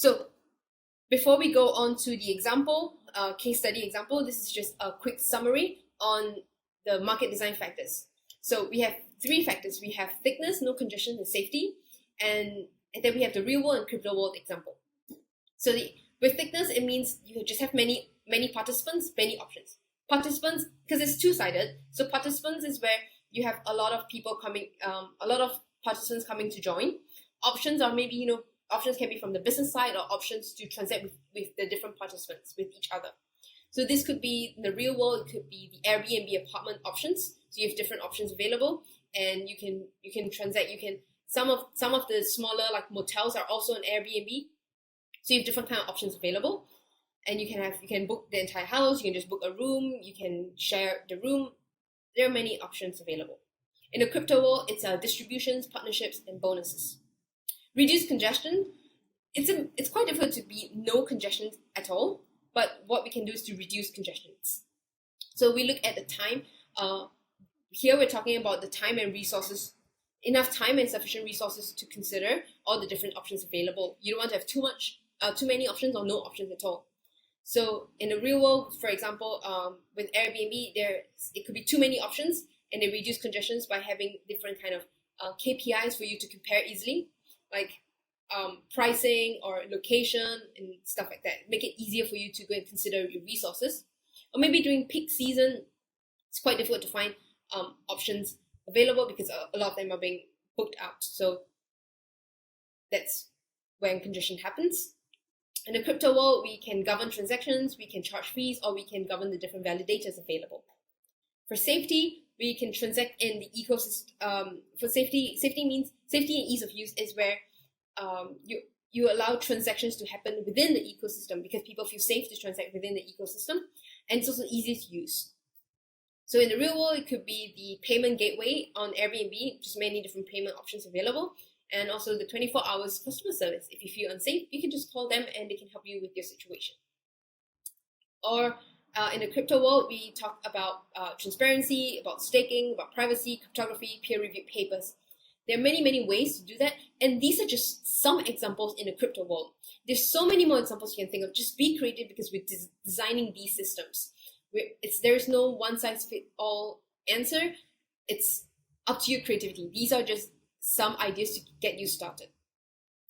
So before we go on to the example, case study example, this is just a quick summary on the market design factors. So we have 3 factors. We have thickness, no congestion, and safety. And then we have the real world and crypto world example. So with thickness, it means you just have many participants, many options. Participants, because it's two-sided. So participants is where you have a lot of people coming, a lot of participants coming to join. Options are maybe, options can be from the business side or options to transact with the different participants, with each other. So this could be in the real world, it could be the Airbnb apartment options. So you have different options available, and you can transact. Some of the smaller like motels are also on Airbnb. So you have different kind of options available, and you can book the entire house. You can just book a room. You can share the room. There are many options available. In the crypto world, it's distributions, partnerships, and bonuses. Reduce congestion. It's quite difficult to be no congestion at all, but what we can do is to reduce congestions. So we look at the time. Here we're talking about the time and resources, enough time and sufficient resources to consider all the different options available. You don't want to have too many options or no options at all. So in the real world, for example, with Airbnb, it could be too many options, and they reduce congestions by having different kind of KPIs for you to compare easily, like pricing or location and stuff like that. Make it easier for you to go and consider your resources. Or maybe during peak season, it's quite difficult to find options available because a lot of them are being booked out. So that's when congestion happens. In the crypto world, we can govern transactions, we can charge fees, or we can govern the different validators available. For safety, we can transact in the ecosystem. For safety means safety and ease of use is where you allow transactions to happen within the ecosystem because people feel safe to transact within the ecosystem, and it's also easy to use. So in the real world, it could be the payment gateway on Airbnb, just many different payment options available, and also the 24 hours customer service. If you feel unsafe, you can just call them and they can help you with your situation. Or in the crypto world, we talk about transparency, about staking, about privacy, cryptography, peer-reviewed papers. There are many ways to do that, and these are just some examples in the crypto world. There's so many more examples you can think of. Just be creative because we're designing these systems. There is no one-size-fits-all answer. It's up to your creativity. These are just some ideas to get you started.